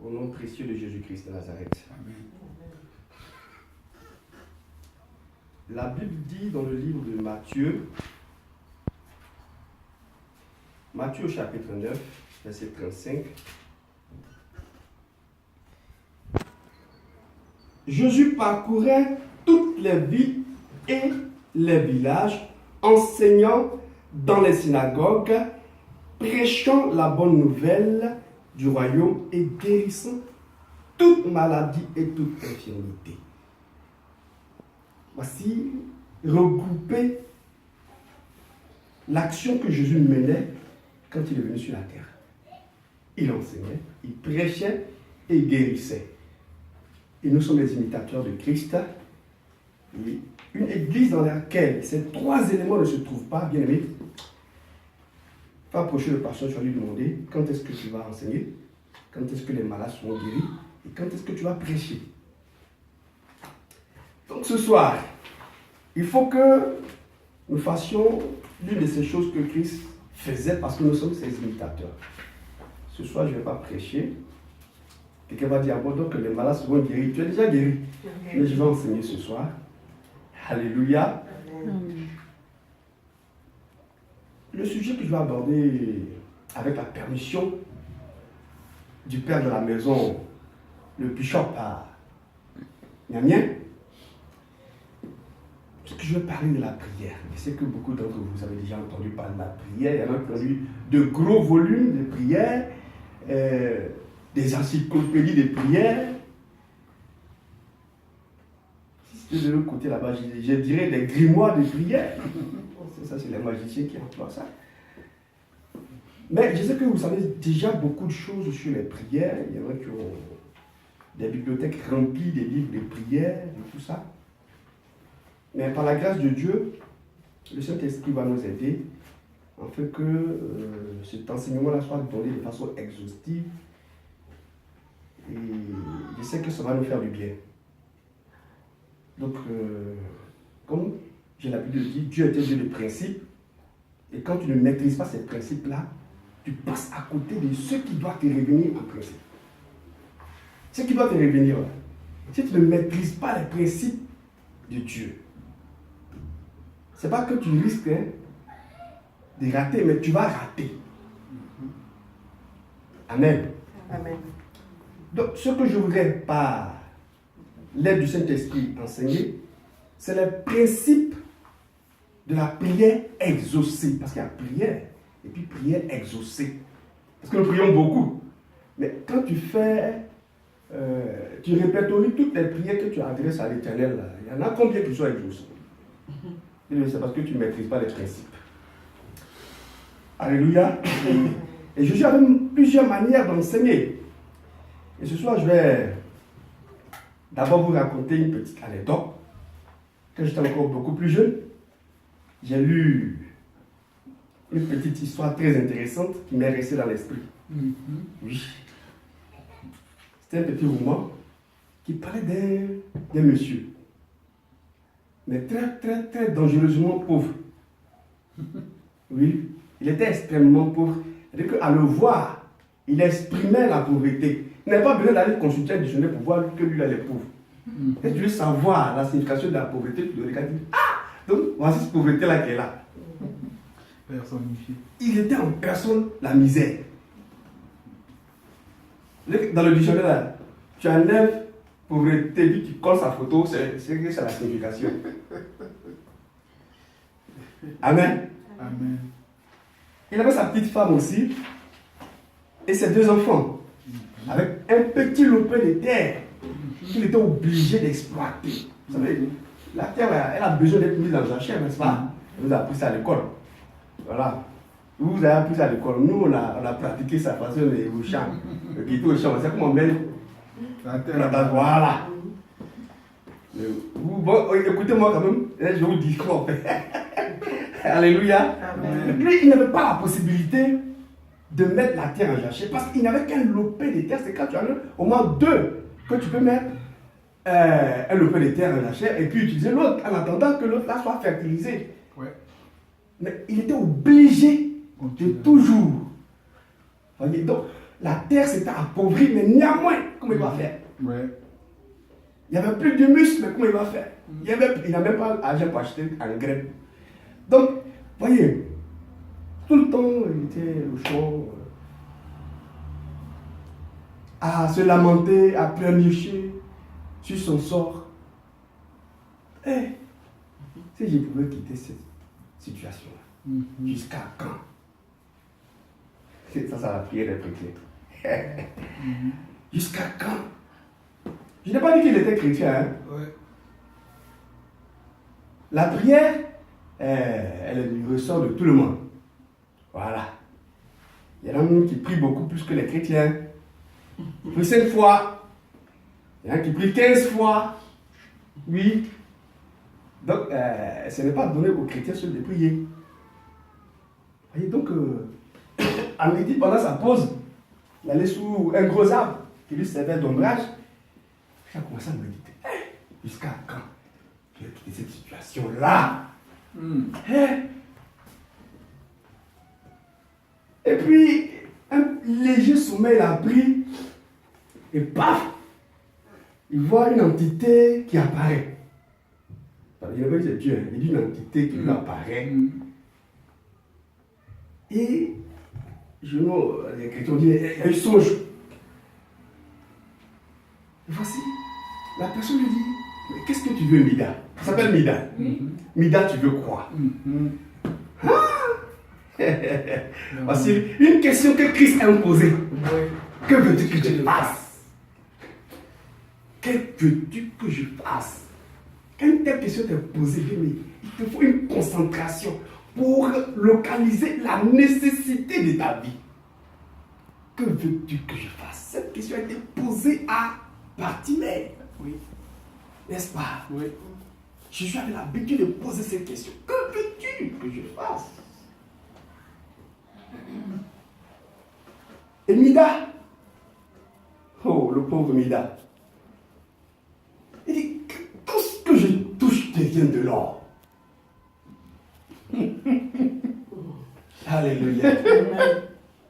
Au nom précieux de Jésus-Christ de Nazareth. Amen. La Bible dit dans le livre de Matthieu, Matthieu au chapitre 9, verset 35, Jésus parcourait toutes les villes et les villages, enseignant dans les synagogues, prêchant la bonne nouvelle du royaume et guérissant toute maladie et toute infirmité. Voici regrouper l'action que Jésus menait quand il est venu sur la terre. Il enseignait, il prêchait et il guérissait. Et nous sommes les imitateurs de Christ. Et une église dans laquelle ces trois éléments ne se trouvent pas, bien aimé, va approcher le pasteur, tu vas lui demander quand est-ce que tu vas enseigner, quand est-ce que les malades seront guéris et quand est-ce que tu vas prêcher. Donc ce soir, il faut que nous fassions l'une de ces choses que Christ faisait parce que nous sommes ses imitateurs. Ce soir, je ne vais pas prêcher. Quelqu'un va dire, bon, donc les malades seront guéris. Tu es déjà guéri. Mais je vais enseigner ce soir. Alléluia. Amen. Le sujet que je vais aborder avec la permission du père de la maison, le bishop à Niamien, c'est que je vais parler de la prière. Je sais que beaucoup d'entre vous avez déjà entendu parler de la prière. Il y en a entendu de gros volumes de prières, des encyclopédies de prières. Si c'était de l'autre côté là-bas, je dirais des grimoires de prières. Ça, c'est les magiciens qui emploient ça. Mais je sais que vous savez déjà beaucoup de choses sur les prières. Il y en a qui ont des bibliothèques remplies des livres de prières et tout ça. Mais par la grâce de Dieu, le Saint-Esprit va nous aider afin que cet enseignement-là soit donné de façon exhaustive. Et je sais que ça va nous faire du bien. Donc, comme j'ai l'habitude de dire, Dieu est un Dieu de principes. Et quand tu ne maîtrises pas ces principes-là, tu passes à côté de ce qui doit te revenir en principe. Ce qui doit te revenir, là. Si tu ne maîtrises pas les principes de Dieu, c'est pas que tu risques de rater, mais tu vas rater. Amen. Amen. Donc, ce que je voudrais par l'aide du Saint-Esprit enseigner, c'est les principes de la prière exaucée. Parce qu'il y a prière et puis prière exaucée. Parce que nous prions beaucoup. Mais quand tu fais, tu répertories toutes les prières que tu adresses à l'Éternel, il y en a combien qui sont exaucées? C'est parce que tu ne maîtrises pas les principes. Alléluia. Et Jésus avait plusieurs manières d'enseigner. Et ce soir, je vais d'abord vous raconter une petite anecdote. Quand j'étais encore beaucoup plus jeune, j'ai lu une petite histoire très intéressante qui m'est restée dans l'esprit. Oui. C'était un petit roman qui parlait d'un monsieur, mais très, très, très dangereusement pauvre. Oui, il était extrêmement pauvre. C'est-à-dire qu'à le voir, il exprimait la pauvreté. Il n'avait pas besoin d'aller consulter un dictionnaire pour voir que lui, il est pauvre. Et tu veux savoir la signification de la pauvreté, tu le regardes et tu dis, ah, donc voici cette pauvreté-là qui est là. Personnifié. Il était en personne la misère. Dans le dictionnaire, là, tu enlèves pauvreté, puis tu colles sa photo, c'est la signification. Amen. Amen. Il avait sa petite femme aussi, et ses deux enfants, avec un petit lopin de terre qu'il était obligé d'exploiter. Vous savez, la terre, là, elle a besoin d'être mise dans un chien, n'est-ce pas? Vous avez appris ça à l'école. Voilà. Vous avez appris ça à l'école. Nous, on a pratiqué ça parce qu'on est au champ. Le guitare au champ, c'est comme on met La terre. voilà. Bon, écoutez-moi quand même, je vous dis quoi on fait. Alléluia. Amen. Lui, il n'avait pas la possibilité de mettre la terre en jachère parce qu'il n'avait qu'un lopin de terre. C'est quand tu en as au moins deux que tu peux mettre un lopin de terre en jachère et puis utiliser l'autre en attendant que l'autre là soit fertilisé. Ouais. Mais il était obligé de toujours. Voyez, donc, la terre s'était appauvrie, mais néanmoins, comment il va faire? Ouais. Il n'y avait plus de muscles, mais comment il va faire? Il n'a même pas l'argent pour acheter un grain. Donc, voyez, tout le temps, il était au champ, à se lamenter, à pleurnicher sur son sort. Eh, si je pouvais quitter cette situation-là, jusqu'à quand? Ça va prier les chrétiens. Jusqu'à quand? Je n'ai pas dit qu'il était chrétien. Hein? Ouais. La prière, elle est du ressort de tout le monde. Voilà. Il y en a qui prient beaucoup plus que les chrétiens. Ils prient 5 fois. Il y en a qui prient 15 fois. Oui. Donc, ce n'est pas donné aux chrétiens seuls de prier. Voyez, donc, à midi, pendant sa pause, il allait sous un gros arbre qui lui servait d'ombrage. Il a commencé à méditer. Jusqu'à quand je vais quitter cette situation-là? Et puis, un léger sommeil l'a pris. Et paf! Il voit une entité qui apparaît. Il n'a pas dit c'est Dieu, il dit une entité qui lui apparaît. Et les chrétiens ont dit, il songe. Et voici, la personne lui dit, mais qu'est-ce que tu veux, Mida? Ça s'appelle Mida. Mida, tu veux quoi? Voici une question que Christ a posée. Que veux-tu que je fasse? Que veux-tu que je fasse? Quand une telle question t'est posée, il te faut une concentration pour localiser la nécessité de ta vie. Que veux-tu que je fasse? Cette question a été posée à Bartimée. Oui. N'est-ce pas? Oui. Jésus avait l'habitude de poser cette question. Que veux-tu que je fasse? Et Mida, oh, le pauvre Mida, il dit, tout ce que je touche devient de l'or. Alléluia.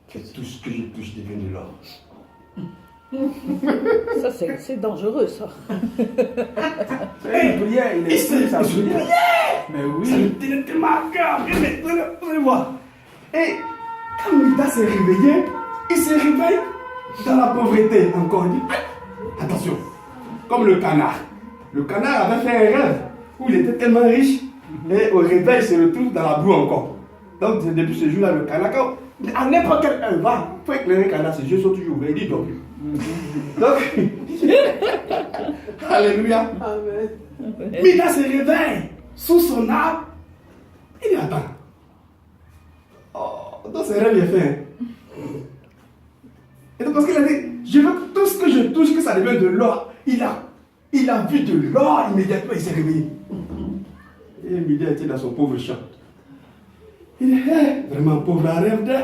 Que tout ce que je touche devient de l'or. Ça, c'est dangereux, ça. Hey, prière, il est sa prière. Mais oui. Ça me tenait tellement à cœur. Vous allez voir. Et quand Mida s'est réveillé, il se réveille dans la pauvreté encore. Il dit, attention, comme le canard. Le canard avait fait un rêve où il était tellement riche, et au réveil, il se retrouve dans la boue encore. Donc, depuis ce jour-là, le canard, à n'importe quelle heure, il faut éclairer le canard, ses yeux sont toujours ouverts, il dit donc. Donc, alléluia. Amen. Mida se réveille sous son arbre. Il dit, attends. Oh, dans ses rêves, il est fait. Et donc, parce qu'il a dit, je veux que tout ce que je touche, que ça devienne de l'or. Il a vu de l'or, immédiatement, il s'est réveillé. Et Mida était dans son pauvre champ. Il dit, vraiment pauvre, un rêve de.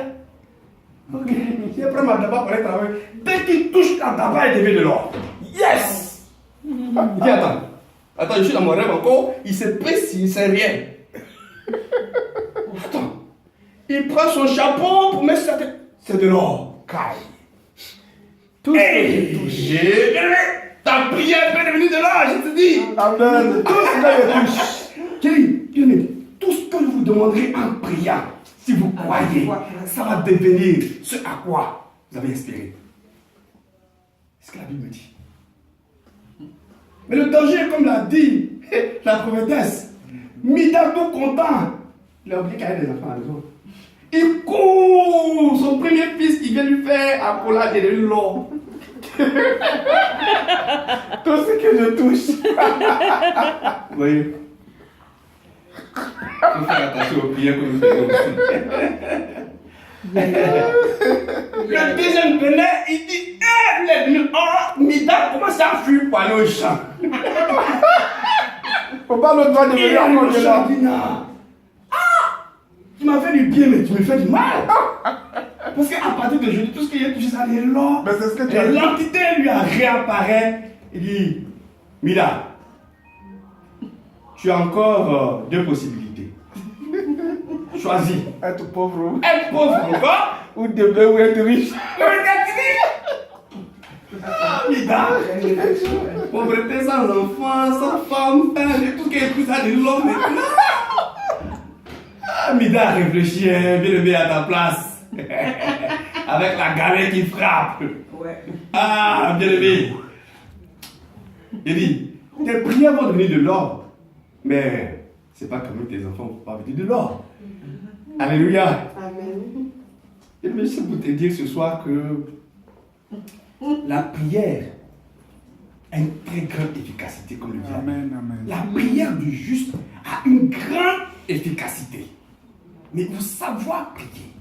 Ok, je prends ma tabac pour aller travailler. Dès qu'il touche la tabac, il devient de l'or. Yes! Il dit, attends, je suis dans mon rêve encore. Il se presse, il ne sait rien. Attends, il prend son chapeau pour mettre sa tête. C'est de l'or. Caille. Tout Hey, ta prière peut devenir de l'or, je te dis. Amen. Tout ce que je touche. J'ai dit, bien-aimé, tout ce que je vous demanderai en priant, si vous croyez, ça va devenir ce à quoi vous avez espéré. C'est ce que la Bible me dit. Mais le danger, comme l'a dit la prophétesse, Mida tout content, il a oublié qu'il y avait des enfants à la maison. Il court, son premier fils, il vient lui faire accolade de l'or. Tout ce que je touche. Vous voyez? Il faut faire attention aux prières que nous faisons aussi. Le deuxième venait, il dit, il est venu, Mida commence à fuir pour aller au champ. Faut pas le droit de Et venir le à champ dit, non. Tu m'as fait du bien, mais tu me fais du mal. Parce qu'à partir de jeudi, tout ce qu'il y a touché, ça est là. Mais c'est ce que tu as Et dit. l'entité lui a réapparaît. Il dit, Mida, tu as encore 2 possibilités. Choisis. Être pauvre Être pauvre encore ou demeurer ou être riche. Mais regarde, Mida. Pauvreté sans enfant, sans femme, tout ce qui est plus ça de l'homme maintenant. Ah, Mida, réfléchis, hein, bien à ta place. Avec la galère qui frappe. Ouais. Ah, bien aimé. Il dit, tes prières vont devenir de l'or. Mais c'est pas comme tes enfants ne vont pas venir de l'or. Alléluia. Amen. Et je sais vous te dire ce soir que la prière a une très grande efficacité, comme le dit. Amen, amen. La prière du juste a une grande efficacité. Mais il faut savoir prier.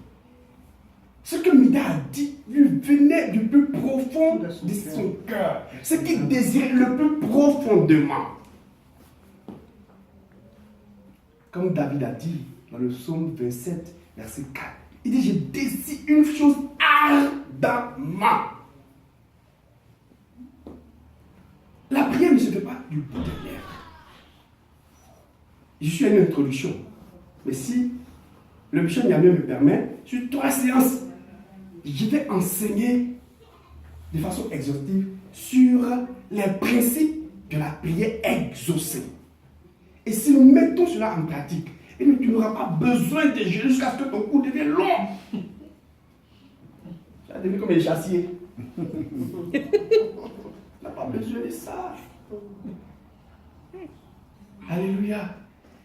Ce que Mida a dit lui venait du plus profond de son cœur. Ce qu'il désirait le plus profondément. Comme David a dit dans le psaume 27, verset 4. Il dit, je désire une chose ardemment. La prière ne se fait pas du bout des lèvres. Je suis à une introduction. Mais si le bishop Niamey me permet, sur 3 séances, je vais enseigner de façon exhaustive sur les principes de la prière exaucée. Et si nous mettons cela en pratique, tu n'auras pas besoin de jeûner jusqu'à ce que ton cou devienne long. Ça devient comme les chassiers. Tu n'as pas besoin de ça. Alléluia.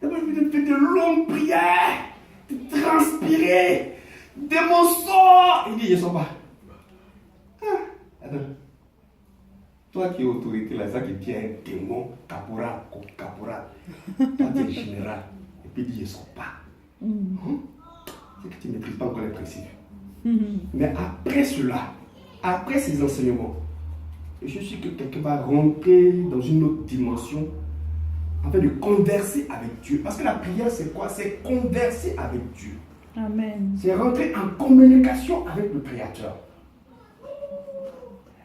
Tu n'as pas besoin de faire de longues prières, de transpirer, des morceaux. Il dit, je ne sens pas. Ah, attends. Toi qui es autorité, là, ça qui tient un démon, caporal. Toi, tu es général. Et puis il dit, je ne sens pas. C'est que tu ne maîtrises pas encore les principes. Mais après cela, après ces enseignements, je suis que quelqu'un va rentrer dans une autre dimension, en fait, de converser avec Dieu. Parce que la prière, c'est quoi? C'est converser avec Dieu. Amen. C'est rentrer en communication avec le Créateur.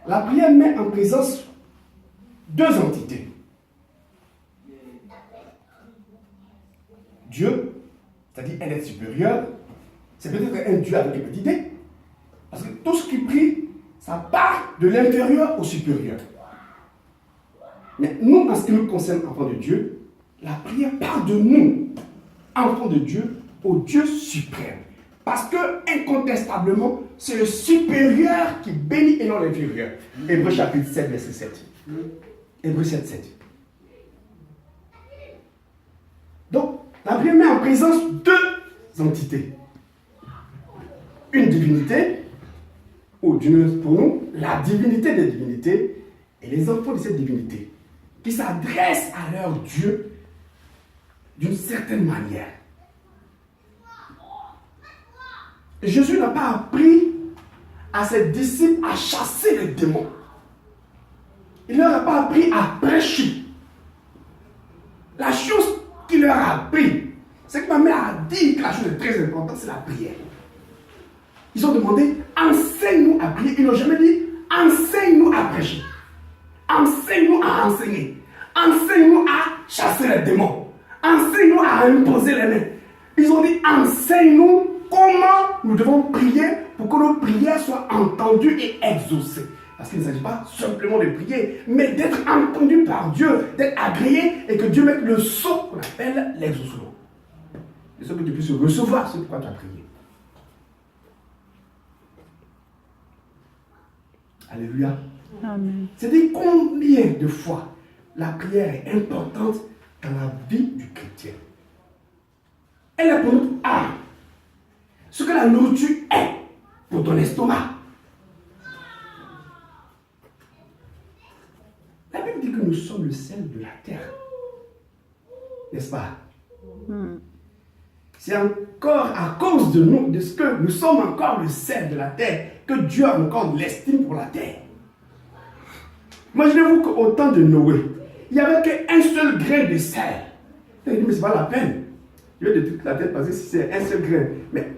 La prière met en présence 2 entités. Dieu, c'est-à-dire un être supérieur, c'est peut-être un Dieu avec une petite idée. Parce que tout ce qui prie, ça part de l'inférieur au supérieur. Mais nous, en ce qui nous concerne, enfants de Dieu, la prière part de nous, enfants de Dieu, au Dieu suprême. Parce que, incontestablement, c'est le supérieur qui bénit et non l'inférieur. Hébreux chapitre 7, verset 7. Hébreux 7, 7. Donc, la prière met en présence 2 entités. Une divinité, ou pour nous, la divinité des divinités, et les enfants de cette divinité, qui s'adressent à leur Dieu d'une certaine manière. Jésus n'a pas appris à ses disciples à chasser les démons. Il ne leur a pas appris à prêcher. La chose qu'il leur a appris, c'est que ma mère a dit que la chose est très importante, c'est la prière. Ils ont demandé, enseigne-nous à prier. Ils n'ont jamais dit, enseigne-nous à prêcher. Enseigne-nous à enseigner. Enseigne-nous à chasser les démons. Enseigne-nous à imposer les mains. Ils ont dit, enseigne-nous comment nous devons prier pour que nos prières soient entendues et exaucées. Parce qu'il ne s'agit pas simplement de prier, mais d'être entendu par Dieu, d'être agréé et que Dieu mette le sceau qu'on appelle l'exaucement. De ce que tu puisses recevoir ce pourquoi tu as prié. Alléluia. Amen. C'est-à-dire combien de fois la prière est importante dans la vie du chrétien. Elle est pour notre âme. Ce que la nourriture est pour ton estomac. La Bible dit que nous sommes le sel de la terre. N'est-ce pas? C'est encore à cause de nous, de ce que nous sommes encore le sel de la terre, que Dieu a encore de l'estime pour la terre. Imaginez-vous qu'au temps de Noé, il n'y avait qu'un seul grain de sel. Il dit, mais ce n'est pas la peine. Je vais détruire la terre parce que si c'est un seul grain. Mais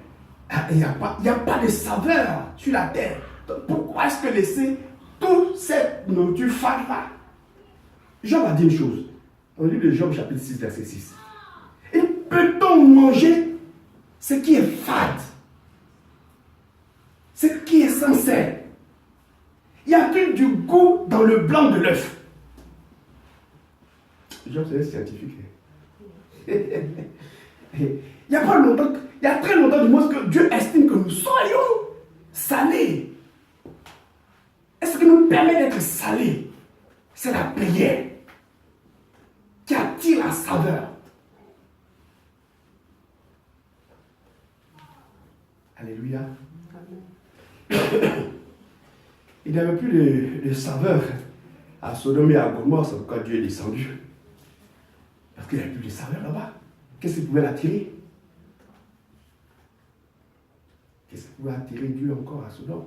il n'y a pas de saveur sur la terre. Donc, pourquoi est-ce que laisser toute cette nourriture fade là? Job a dit une chose. On lit le Job chapitre 6, verset 6. Et peut-on manger ce qui est fade? Ce qui est sincère? Y a-t-il plus du goût dans le blanc de l'œuf. Job, c'est un scientifique. Il y a pas longtemps, il y a très longtemps du moins que Dieu estime que nous soyons salés. Est-ce que nous permet d'être salés? C'est la prière qui attire la saveur. Alléluia. Il n'y avait plus de saveur à Sodome et à Gomorrhe, c'est pourquoi Dieu est descendu. Parce qu'il n'y avait plus de saveur là-bas. Qu'est-ce qui pouvait l'attirer? Qu'est-ce qui pouvait attirer Dieu encore à Sodome?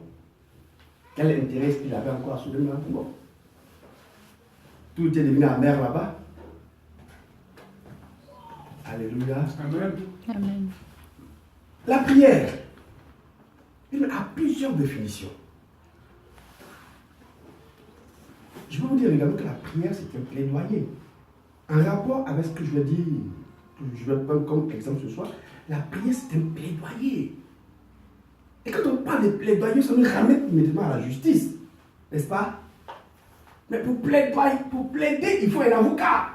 Quel intérêt est-ce qu'il avait encore à Sodome et à Gomorrhe? Tout est devenu amer là-bas. Alléluia. Amen. Amen. La prière, elle a plusieurs définitions. Je peux vous dire également que la prière, c'est un plaidoyer. En rapport avec ce que je vais dire, que je vais prendre comme exemple ce soir, la prière, c'est un plaidoyer. Et quand on parle de plaidoyer, ça nous ramène immédiatement à la justice. N'est-ce pas? Mais pour plaider, il faut un avocat.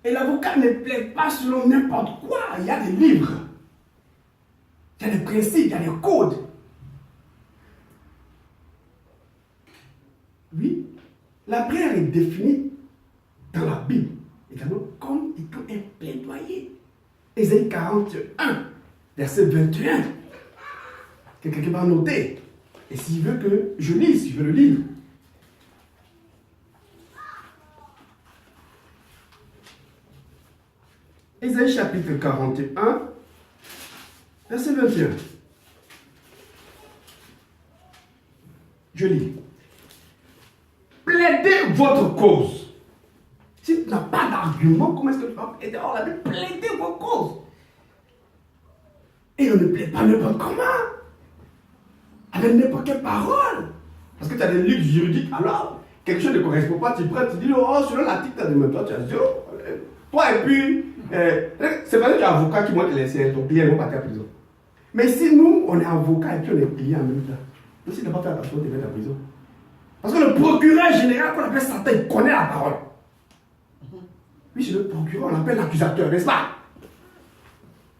Et l'avocat ne plaide pas selon n'importe quoi. Il y a des livres. Il y a des principes, il y a des codes. Oui, la prière est définie dans la Bible également comme étant un plaidoyer. Ésaïe 41, verset 21. Que quelqu'un va noter. Et s'il veut que je lise, je vais le lire. Ésaïe chapitre 41, verset 21. Je lis. Plaidez votre cause. Si tu n'as pas d'argument, comment est-ce que tu vas plaider? On a dit plaidez vos causes. Et on ne plaide pas n'importe comment. Avec n'importe quelle parole. Parce que tu as des livres juridiques, alors, quelque chose ne correspond pas, tu prends, tu dis, oh, selon l'article, tu as demandé, toi, tu as zéro. Toi, et puis, c'est pas que tu es avocat qui montre que ton client va partir à prison. Mais si nous, on est avocat et puis on est client en même temps, aussi, il ne faut pas faire attention de mettre en prison. Parce que le procureur général, qu'on appelle Satan, il connaît la parole. Oui, c'est le procureur, on l'appelle l'accusateur, n'est-ce pas?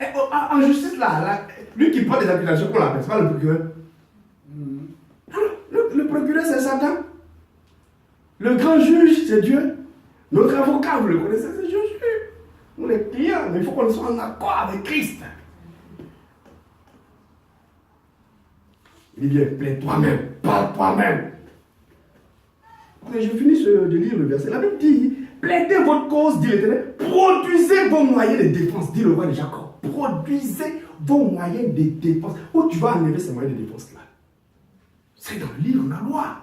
Et en justice, là, lui qui porte des accusations, qu'on l'appelle, c'est pas le procureur. Le procureur, c'est Satan. Le grand juge, c'est Dieu. Notre avocat, vous le connaissez, c'est Jésus. On est clients, mais il faut qu'on soit en accord avec Christ. Il dit bien, plaide toi-même, parle toi-même. Je finis de lire le verset. La Bible dit, plaidez votre cause, dit l'Éternel, produisez vos moyens de défense, dit le roi de Jacob. Produisez vos moyens de défense. Où tu vas enlever ces moyens de défense là? C'est dans le livre de la loi.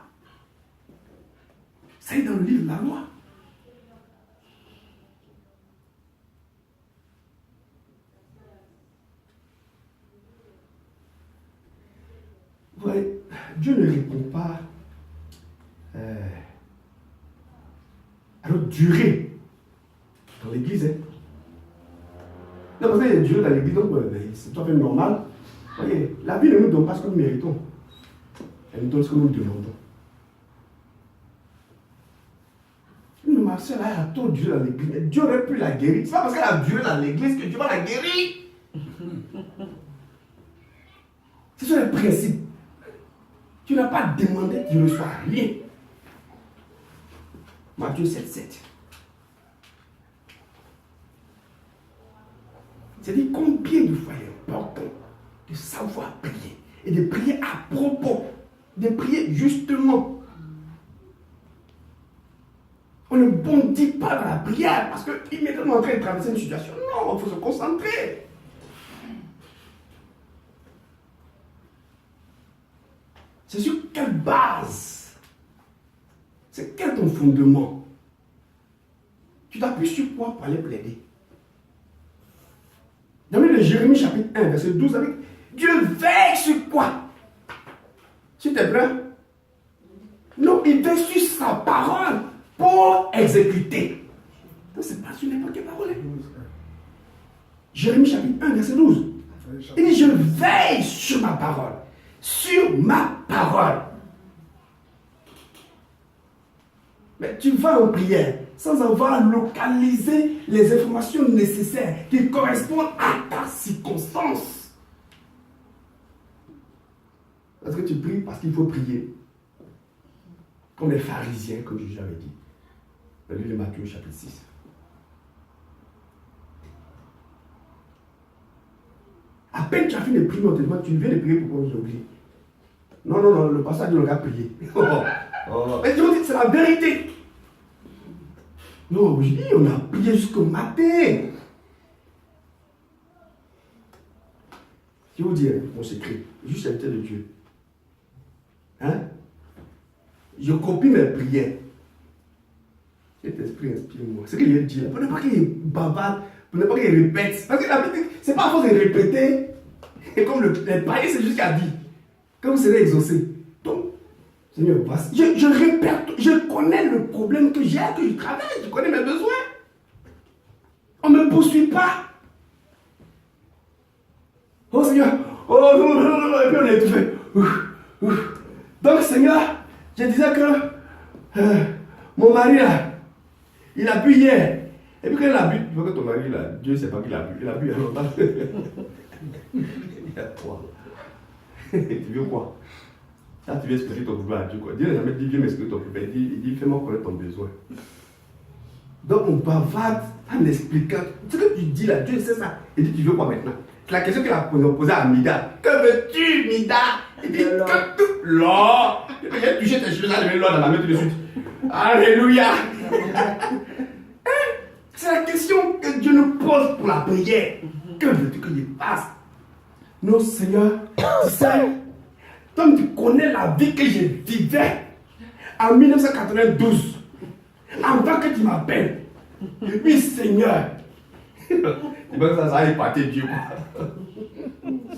C'est dans le livre de la loi. Vous voyez, Dieu ne répond pas à notre durée dans l'église. Hein. Non, parce qu'il y a Dieu dans l'église, donc c'est tout à fait normal. Vous voyez, la vie ne nous donne pas ce que nous méritons. Elle nous donne ce que nous demandons. Une ma soeur a tout Dieu dans l'église. Dieu aurait pu la guérir. C'est pas parce qu'elle a Dieu dans l'église que Dieu va la guérir. Ce sont les principes. Tu n'as pas demandé, tu ne reçois rien. Matthieu 7,7. C'est-à-dire combien de fois il est important de savoir prier et de prier à propos, de prier justement. On ne bondit pas dans la prière parce qu'immédiatement en train de traverser une situation. Non, il faut se concentrer. C'est sur quelle base? C'est quel ton fondement? Tu t'appuies sur quoi pour aller plaider? Dans le Jérémie chapitre 1, verset 12, avec Dieu veille sur quoi? S'il te plaît? Non, il veille sur sa parole pour exécuter. Donc c'est pas sur n'importe quelle parole. Jérémie chapitre 1, verset 12. Il dit, je veille sur ma parole. Sur ma parole. Mais tu vas en prière sans avoir localisé les informations nécessaires qui correspondent à ta circonstance. Parce que tu pries parce qu'il faut prier. Comme les pharisiens, comme je l'avais dit. Le livre de Matthieu, chapitre 6. À peine tu as fait les prières au téléphone, tu viens de prier pour qu'on oublie. Non, non, non, le pasteur a dit on a prié. Mais tu vois, c'est la vérité. Non, je dis, on a prié jusqu'au matin. Je vais vous dire mon secret, juste la tête de Dieu. Hein? Je copie mes prières. Cet esprit inspire-moi. C'est ce qu'il dit là. Pour ne pas qu'il bavarde, pour ne pas qu'il répète. Parce que la Bible, c'est pas à force de répéter. Et comme les païens, c'est jusqu'à dire. Quand vous serez exaucé. Donc, Seigneur, voici. Je répète, je connais le problème que j'ai, que je travaille, je connais mes besoins. On ne me poursuit pas. Oh Seigneur, oh non, non, non, non, et puis on a étouffé. Donc Seigneur, je disais que mon mari là, il a bu hier. Et puis quand il a bu, tu vois que ton mari là, Dieu ne sait pas qu'il a bu. Il a bu il y a longtemps. Il y a quoi? Tu veux quoi? Là, tu veux expliquer ton problème à Dieu quoi. Dieu n'a jamais dit viens m'expliquer ton problème. Il dit fais-moi connaître ton besoin. Donc on bavarde en expliquant. Ce que tu dis là, Dieu sait ça. Il dit tu veux quoi maintenant? C'est la question qu'il a posée à Mida. Que veux-tu, Mida? Il dit que l'or. J'ai touché tes cheveux, j'ai levé l'or dans la main tout de suite. Alléluia. C'est la question que Dieu nous pose pour la prière. Que veux-tu que je fasse? Non, Seigneur, tu sais, comme tu connais la vie que je vivais en 1992, avant que tu m'appelles. Oui, Seigneur. Ça a épaté Dieu.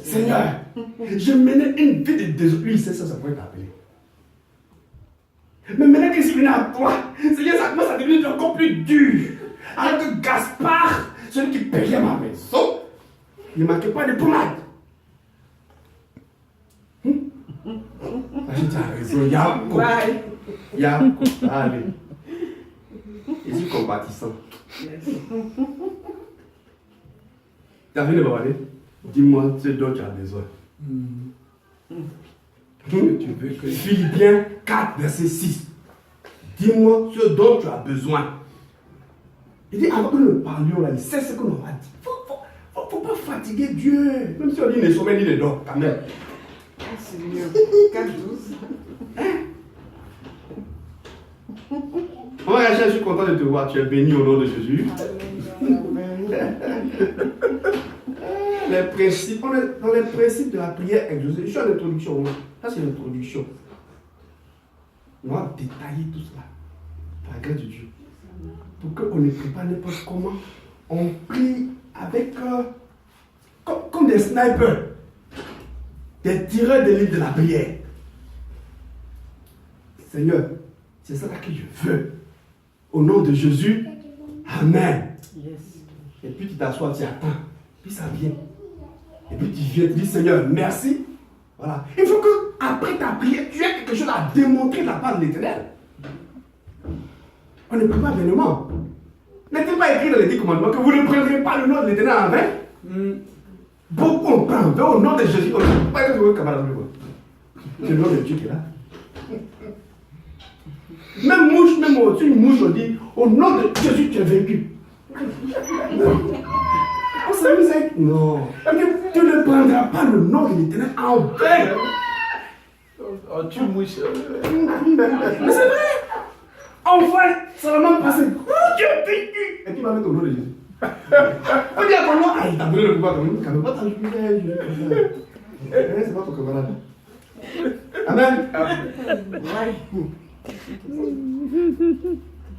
Seigneur, je menais une vie de désolé. Oui, c'est ça, ça pourrait t'appeler. Mais maintenant que je suis venu à toi, Seigneur, ça commence à devenir encore plus dur. Alors que Gaspard, celui qui payait ma maison, ne manquait pas de pommade. Tu as raison, Yacoub. Allez. Je suis compatissant. Tu as vu le bavarder? Dis-moi ce dont tu as besoin. Tu veux que Philippiens 4, verset 6. Dis-moi ce dont tu as besoin. Il dit, avant que nous parlions là, il sait ce que l'on va dire. Faut pas fatiguer Dieu. Même si on dit ne sommeil ni ne dort, quand même. Seigneur, 4-12. Oh, Rachel, je suis content de te voir. Tu es béni au nom de Jésus. Les principes, on est dans les principes de la prière exaucée. Je suis en introduction. Ça, c'est l'introduction. On va détailler tout cela. Par la grâce de Dieu. Pour qu'on ne prie pas n'importe comment. On prie avec comme des snipers. Des tireurs d'élite de la prière. Seigneur, c'est ça que je veux. Au nom de Jésus, Amen. Yes. Et puis tu t'assois, tu attends. Puis ça vient. Et puis tu viens, tu dis Seigneur, merci. Voilà. Il faut que après ta prière, tu aies quelque chose à démontrer de la part de l'Éternel. On ne prie pas vainement. N'est-il pas écrit dans les 10 commandements que vous ne prendrez pas le nom de l'Éternel en vain? Beaucoup on prend en vain au nom de Jésus. On ne peut pas être camarade. C'est le nom de Dieu qui est là. Même mouche, même au-dessus, une mouche, on dit au nom de Jésus, tu es vaincu. On s'amuse avec. Non. Tu ne prendras pas le nom de l'Éternel en vain. Oh, tu mouches. Mais c'est vrai. Enfin, ça va même passer. Oh, Dieu est vaincu. Et tu vas mettre au nom de Jésus. On dit à ton nom, ah, il t'a donné le pouvoir quand même. Quand même pas c'est pas ton camarade. Amen.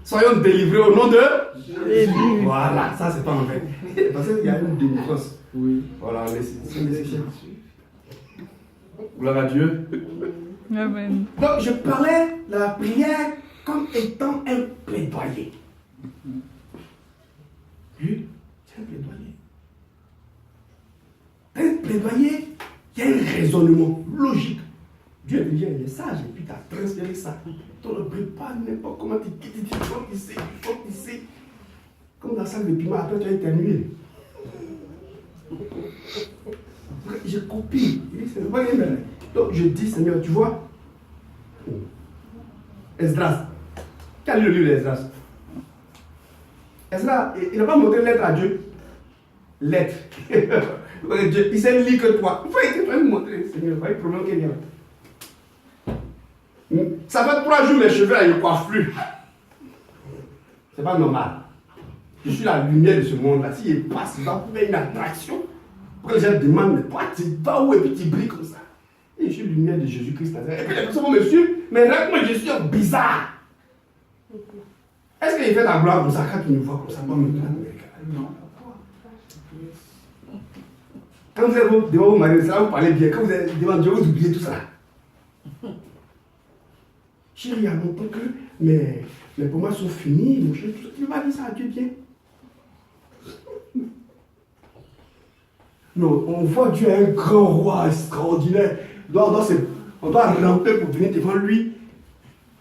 Soyons délivrés au nom de Jésus. Voilà, ça c'est pas en fait. Parce qu'il y a une délivrance. Oui. Voilà, c'est nécessaire. Gloire à Dieu. Amen. Donc je parlais de la prière comme étant un plaidoyer. Oui, c'est un plaidoyer. Un plaidoyer, il y a un raisonnement logique Dieu déjà il est sage et puis tu as transféré ça. Tu ne brûles pas n'importe comment tu quittes, tu fonds ici. Comme dans la salle de piment, après tu as éternué. Je copie. Donc je dis, Seigneur, tu vois, Esdras, qui a lu le livre d'Esdras? Esdras, il n'a pas montré lettre à Dieu. Lettre. Dieu, il sait lire que toi. Il faut lui montrer, Seigneur, pas le problème qu'il y a. Ça fait 3 jours, les cheveux là, ils ne coiffent plus. C'est pas normal. Je suis la lumière de ce monde-là. S'il passe, il va faire une attraction. Pour que les gens demandent, mais toi, tu vas où et puis tu brilles comme ça. Et je suis la lumière de Jésus-Christ. Et puis les personnes vont me suivre, mais regarde-moi, je suis bizarre. Est-ce qu'il fait ta gloire comme ça quand tu me vois comme ça? Non. Quand vous êtes devant vos maris, ça va vous parler bien. Quand vous êtes devant Dieu, vous oubliez tout ça. Chérie, il y a longtemps que mes pommes sont finies, mon chéri, tu vas dire ça à Dieu bien. Non, on voit Dieu un grand roi extraordinaire. On doit ramper pour venir devant lui.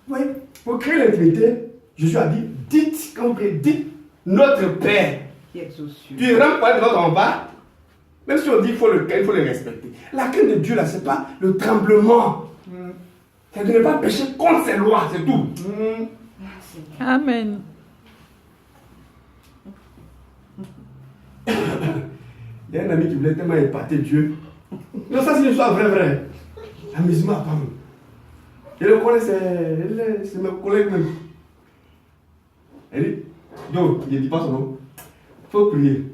Oui, pour créer l'intimité, Jésus a dit, dites, quand vous priez, dites, notre Père. Tu rampes pas devant ton bas. Même si on dit qu'il faut le respecter. La crainte de Dieu, là, ce n'est pas le tremblement. C'est de ne pas pécher contre ses lois, c'est tout. Amen. Il y a un ami qui voulait tellement épater Dieu. Non, ça c'est une histoire vraie. Amusement à parler. Je le connais, c'est mes collègues même. Elle dit, donc, il ne dit pas son nom. Il faut prier.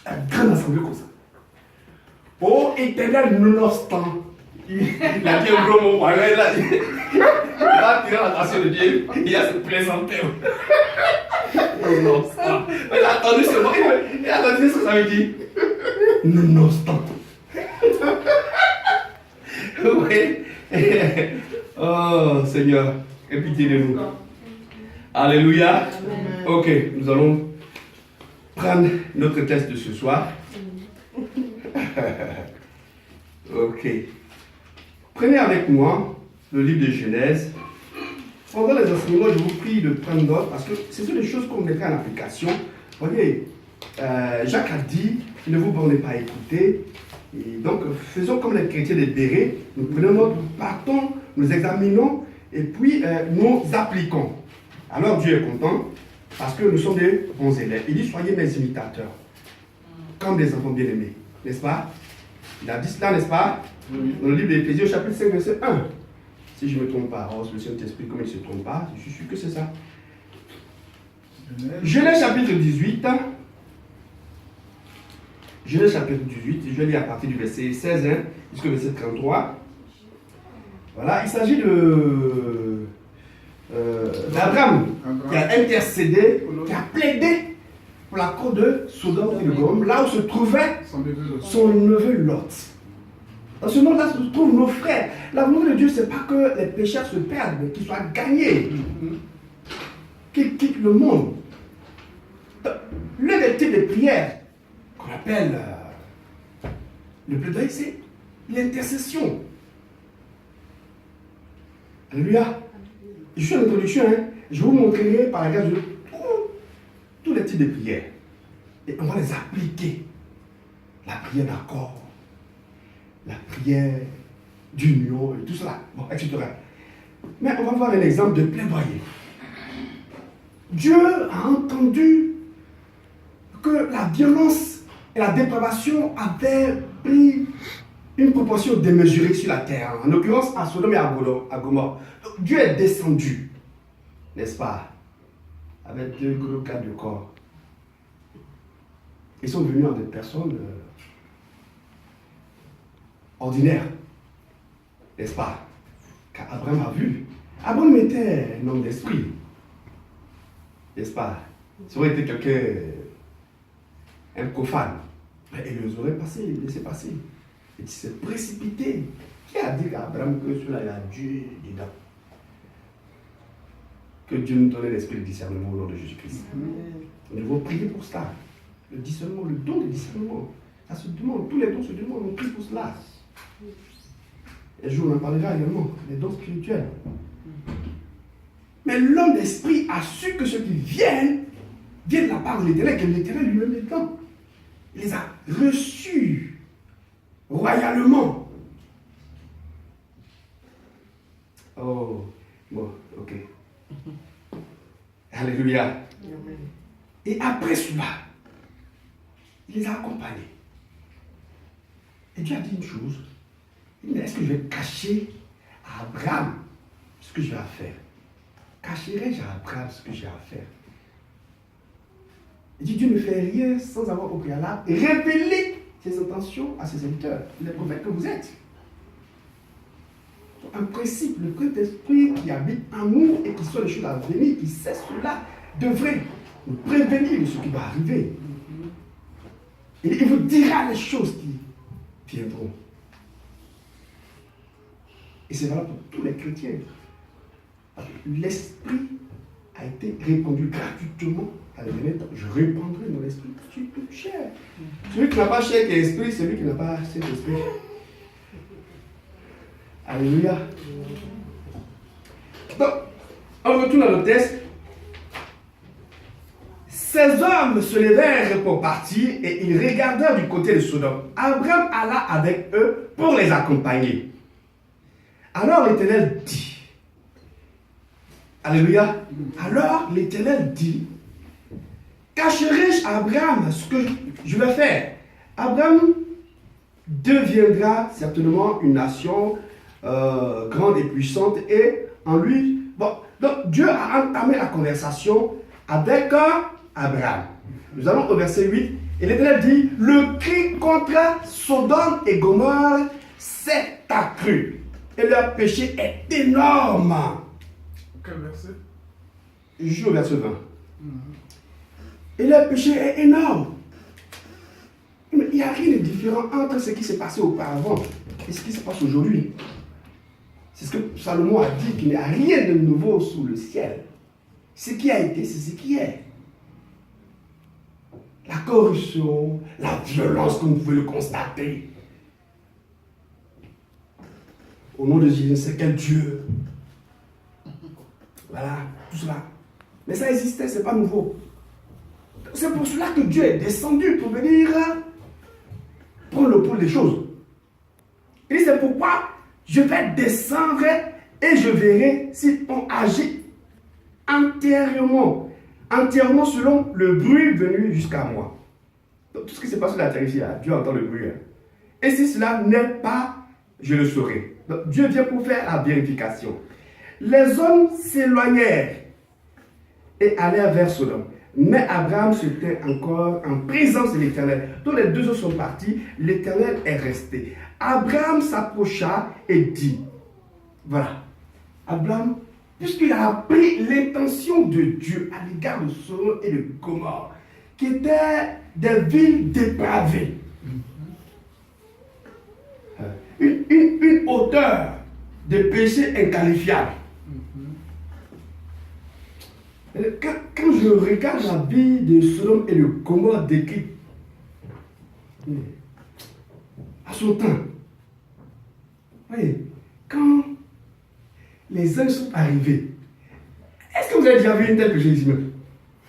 Un grand assemblée comme ça. Oh, éternel non-obstant. Il a dit un gros mot, pareil, là. Il va attirer l'attention de Dieu. Il a se plaisanter. Non-obstant. Il a attendu ce mot. Il a attendu ce que ça veut dire. Non-obstant. Oui. Oh, Seigneur, aie pitié de nous. Alléluia. Ok, nous allons prendre notre test de ce soir. Ok. Prenez avec moi le livre de Genèse. Pendant les enseignements, je vous prie de prendre note parce que ce sont des choses qu'on mettra en application. Voyez, Jacques a dit, ne vous bornez pas à écouter. Et donc, faisons comme les chrétiens des Bérets. Nous prenons note, nous partons, nous examinons et puis nous appliquons. Alors Dieu est content parce que nous sommes des bons élèves. Il dit, soyez mes imitateurs, comme des enfants bien-aimés. N'est-ce pas? Il a dit cela, n'est-ce pas? Oui. Dans le livre d'Éphésiens, chapitre 5, verset 1. Si je ne me trompe pas, le Saint-Esprit, comme il ne se trompe pas, je suis sûr que c'est ça. Genèse chapitre 18. Genèse chapitre 18, je vais lire à partir du verset 16 jusqu'au verset 33. Voilà, il s'agit d'Abraham qui a intercédé, qui a plaidé pour la cour de Sodome et de Gomorrhe, là où se trouvait son neveu Lot. Dans ce monde-là se trouvent nos frères. La volonté de Dieu, ce n'est pas que les pécheurs se perdent, mais qu'ils soient gagnés, qu'ils quittent le monde. L'un des types de prières qu'on appelle le plaidoyer, c'est l'intercession. Alléluia. Je suis en introduction, je vous montrerai par la grâce de Dieu tous les types de prières. Et on va les appliquer. La prière d'accord, la prière d'union et tout cela, bon, etc. Mais on va voir un exemple de plaidoyer. Dieu a entendu que la violence et la dépravation avaient pris une proportion démesurée sur la terre, en l'occurrence à Sodome et à Gomorrhe. Donc, Dieu est descendu, n'est-ce pas, avec 2 gros cas de corps. Ils sont venus en des personnes ordinaires, n'est-ce pas? Car Abraham a vu. Abraham était un homme d'esprit, n'est-ce pas? Ça aurait été quelqu'un, un profane, il les aurait laissé passer. Et il s'est précipité. Qui a dit à Abraham que cela il y a Dieu dedans? Que Dieu nous donne l'esprit de discernement au nom de Jésus-Christ. Nous devons prier pour cela. Le discernement, le don de discernement, ça se demande, tous les dons se demandent, on prie pour cela. Un jour, on en parlera également, les dons spirituels. Mais l'homme d'esprit a su que ceux qui viennent de la part de l'Éternel, que l'Éternel lui-même est dedans. Il les a reçus royalement. Oh, bon, ok. Alléluia. Et après cela, il les a accompagnés. Et Dieu a dit une chose. Il dit, est-ce que je vais cacher à Abraham ce que j'ai à faire? Cacherai-je à Abraham ce que j'ai à faire? Il dit, Dieu ne fait rien sans avoir au préalable révélé ses intentions à ses serviteurs, les prophètes que vous êtes. Un principe, le Saint-Esprit qui habite en nous et qui soit les choses à venir, qui sait cela, devrait nous prévenir de ce qui va arriver. Et il vous dira les choses qui viendront. Et c'est valable pour tous les chrétiens. L'Esprit a été répandu gratuitement à l'éternel. Je répandrai mon esprit sur toute chair. Celui qui n'a pas chair qui est esprit, c'est celui qui n'a pas cet esprit. Alléluia. Donc, on retourne à notre texte. Ces hommes se levèrent pour partir et ils regardèrent du côté de Sodome. Abraham alla avec eux pour les accompagner. Alors l'Éternel dit, alléluia, alors l'Éternel dit, cacherai-je à Abraham ce que je vais faire? Abraham deviendra certainement une nation grande et puissante et en lui, bon, donc Dieu a entamé la conversation avec Abraham. Nous allons au verset 8 et l'Éternel dit, le cri contre Sodome et Gomorrhe s'est accru. Et leur péché est énorme. Quel verset? Jusqu'au verset 20. Et leur péché est énorme. Mais il n'y a rien de différent entre ce qui s'est passé auparavant et ce qui se passe aujourd'hui. C'est ce que Salomon a dit, qu'il n'y a rien de nouveau sous le ciel. Ce qui a été, c'est ce qui est. La corruption, la violence, comme vous pouvez le constater. Au nom de Jésus, c'est quel Dieu. Voilà, tout cela. Mais ça existait, ce n'est pas nouveau. C'est pour cela que Dieu est descendu pour venir prendre le pouls des choses. Il dit, c'est pourquoi je vais descendre et je verrai si on agit entièrement selon le bruit venu jusqu'à moi. Donc, tout ce qui se passe sur la terre ici, là, Dieu entend le bruit. Et si cela n'est pas, je le saurai. Donc, Dieu vient pour faire la vérification. Les hommes s'éloignèrent et allèrent vers Sodome. Mais Abraham se tint encore en présence de l'Éternel. Donc les deux autres sont partis, l'Éternel est resté. Abraham s'approcha et dit, voilà, Abraham, puisqu'il a appris l'intention de Dieu à l'égard de Sodome et de Gomorrhe, qui étaient des villes dépravées, une hauteur de péché inqualifiable. Quand je regarde la vie de Sodome et de Gomorrhe décrite à son temps, voyez, quand les anges sont arrivés, est-ce que vous avez déjà vu une telle péché ici même?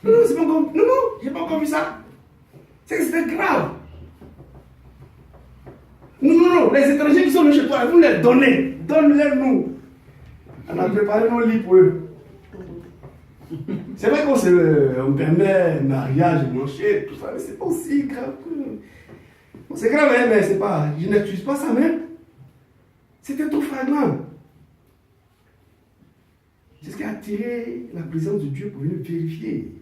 Non, c'est pas encore, non, j'ai pas encore vu ça. C'était grave. Non, les étrangers qui sont venus chez toi, vous les donnez, donne-les-nous. On a préparé nos lits pour eux. C'est vrai qu'on permet mariage, manger, tout ça, mais c'est pas aussi grave que... C'est grave, hein, mais c'est pas... Je n'accuse pas ça même. C'était tout flagrant. C'est ce qui a attiré la présence de Dieu pour venir vérifier.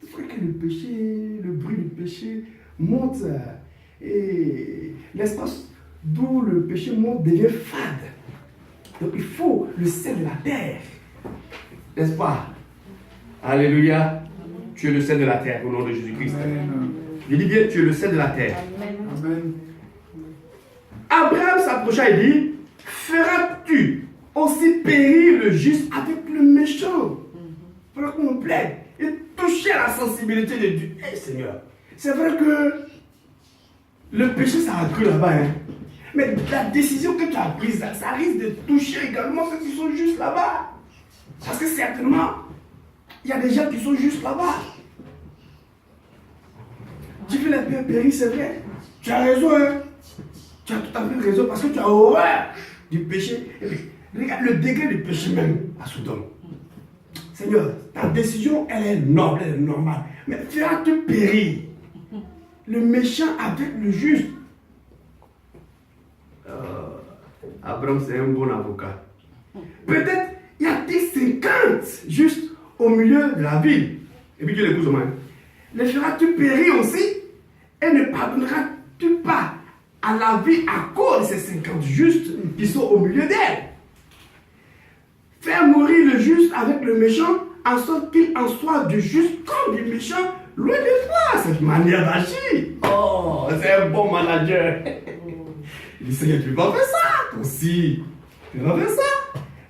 Il faut que le péché, le bruit du péché monte et l'espace d'où le péché monte devient fade. Donc il faut le sel de la terre. N'est-ce pas? Alléluia. Tu es le sel de la terre au nom de Jésus-Christ. Je dis bien, tu es le sel de la terre. Amen. Abraham s'approcha et dit, feras-tu aussi périr le juste avec le méchant? Voilà qu'on plaide. Il touchait à la sensibilité de Dieu. Seigneur, c'est vrai que le péché ça a cru là-bas. Hein? Mais la décision que tu as prise, ça risque de toucher également ceux qui sont juste là-bas. Parce que certainement, il y a des gens qui sont juste là-bas. Tu fais la péri, c'est vrai. Tu as raison, hein. Tu as tout à fait raison parce que tu as horreur du péché. Et puis, regarde le degré du péché même à Sodome. Seigneur, ta décision, elle est noble, elle est normale. Mais feras-tu périr le méchant avec le juste? Abraham, c'est un bon avocat. Peut-être y a-t-il 50 juste au milieu de la ville. Et puis Dieu l'épouse au moins. Les feras-tu périr aussi? Et ne pardonneras-tu pas à la vie à cause de ces 50 justes qui sont au milieu d'elle? Faire mourir le juste avec le méchant, en sorte qu'il en soit du juste comme du méchant, loin de toi, cette manière d'agir. Oh, c'est un bon manager. Il dit, Seigneur, tu ne peux pas faire ça, toi aussi. Tu ne peux pas faire ça.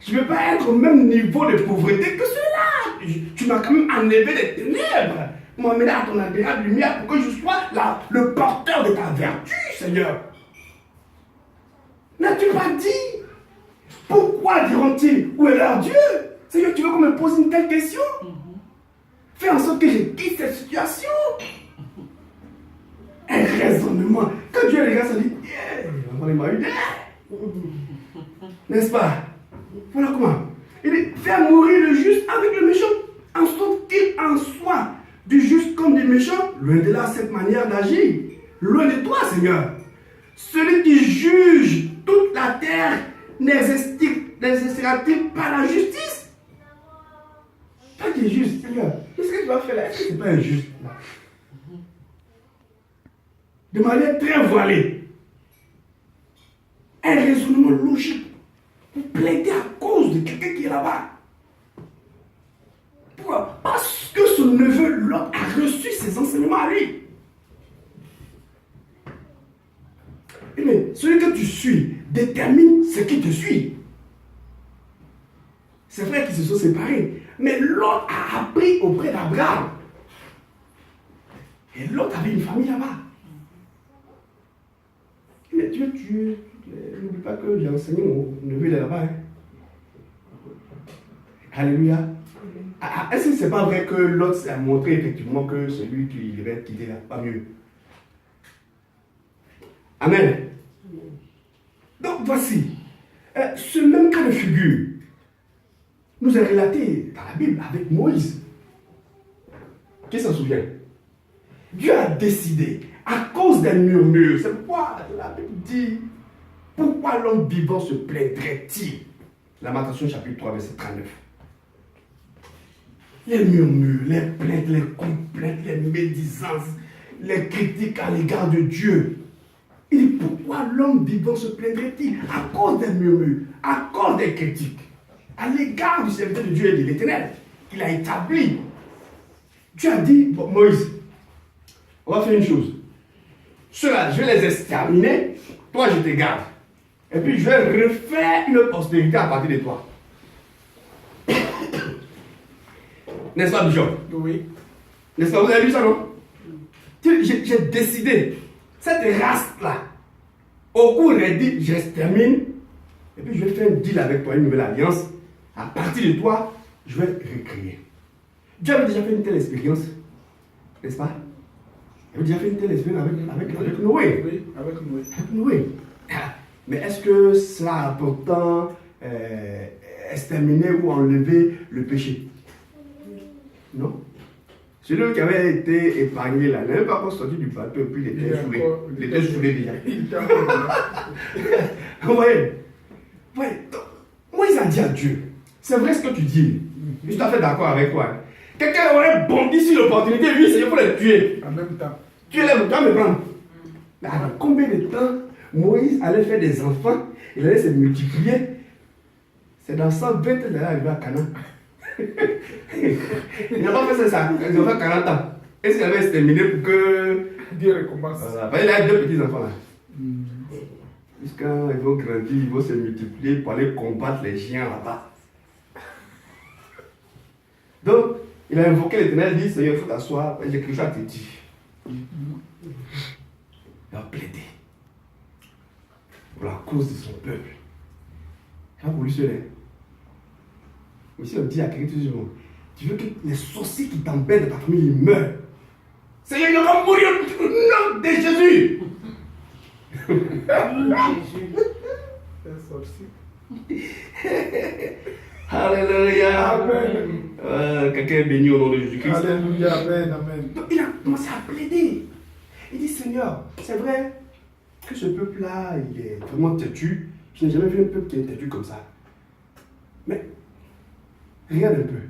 Je ne veux pas être au même niveau de pauvreté que ceux-là. Tu m'as quand même enlevé des ténèbres. Tu m'as amené à ton admirable lumière pour que je sois le porteur de ta vertu, Seigneur. N'as-tu pas dit? Pourquoi diront-ils, où est leur Dieu? Seigneur, tu veux qu'on me pose une telle question? Fais en sorte que je quitte cette situation. Un raisonnement. Quand Dieu regarde, ça dit, on m'a eu n'est-ce pas? Voilà comment. Il dit, faire mourir le juste avec le méchant, en sorte qu'il en soit du juste comme du méchant, loin de là cette manière d'agir. Loin de toi, Seigneur. Celui qui juge toute la terre n'exercera-t-il pas la justice? Toi qui es juste, Seigneur, qu'est-ce que tu vas faire là? Est-ce que ce n'est pas injuste là? De manière très voilée. Un raisonnement logique pour plaider à cause de quelqu'un qui est là-bas. Pourquoi? Parce que son neveu, l'autre, a reçu ses enseignements à lui. Mais celui que tu suis détermine ce qui te suit. C'est vrai qu'ils se sont séparés, mais l'autre a appris auprès d'Abraham. Et l'autre avait une famille là-bas. Mais Dieu, n'oublie pas que j'ai enseigné mon neveu là-bas. Hein. Alléluia. Est-ce que c'est pas vrai que l'autre a montré effectivement que celui qui va être quitté là, pas mieux? Amen. Donc voici, ce même cas de figure nous est relaté dans la Bible avec Moïse. Qui s'en souvient? Dieu a décidé, à cause d'un murmure, c'est pourquoi la Bible dit, pourquoi l'homme vivant se plaindrait-il? Lamentation chapitre 3, verset 39. Les murmures, les plaintes, les complaintes, les médisances, les critiques à l'égard de Dieu. Il dit, pourquoi l'homme vivant se plaindrait-il? À cause des murmures, à cause des critiques, à l'égard du serviteur de Dieu et de l'Éternel, qu'il a établi. Dieu a dit, bon, Moïse, on va faire une chose. Ceux-là, je vais les exterminer, toi je te garde. Et puis je vais refaire une postérité à partir de toi. N'est-ce pas, Bishop? Oui. N'est-ce pas, vous avez vu ça, non? J'ai décidé, cette race-là, au cours des dits, j'extermine, et puis je vais faire un deal avec toi, une nouvelle alliance. À partir de toi, je vais recréer. Dieu avait déjà fait une telle expérience, n'est-ce pas? Il avait déjà fait une telle expérience avec Noé. Oui, avec Noé. Avec Noé. Mais est-ce que cela a pourtant exterminé ou enlevé le péché? Non. Celui qui avait été épargné là, n'avait pas encore sorti du bateau et puis il était saoulé. Il était saoulé déjà. Vous voyez? Oui. Moïse a dit à Dieu, c'est vrai ce que tu dis. Je suis tout à fait d'accord avec toi. Quelqu'un aurait bondi sur l'opportunité, lui, c'est pour les tuer. En même temps. Tu es là, tu vas me prendre. Mais à combien de temps Moïse allait faire des enfants, il allait se multiplier? C'est dans 120 ans qu'il est arrivé à Canaan. Il n'a pas fait ça, il a fait 40 ans. Est-ce qu'il avait exterminé pour que Dieu recommence. il a deux petits enfants là. Jusqu'à ils vont grandir, ils vont se multiplier pour aller combattre les chiens là-bas. Donc, il a invoqué l'Éternel, il dit, Seigneur, il faut t'asseoir, j'ai quelque chose à te dire. Il a plaidé. cause de son peuple. Quand vous lui serez. Aussi, on dit à quelqu'un toujours, tu veux que les sorciers qui t'embêtent de ta famille ils meurent. Seigneur, il va mourir au nom de Jésus. C'est sorcier. Alléluia. Amen. Quelqu'un est béni au nom de Jésus-Christ. Alléluia. Amen. Amen. Donc il a commencé à plaider. Il dit, Seigneur, c'est vrai que ce peuple-là, il est vraiment têtu. Je n'ai jamais vu un peuple qui est têtu comme ça. Mais, regarde un peu.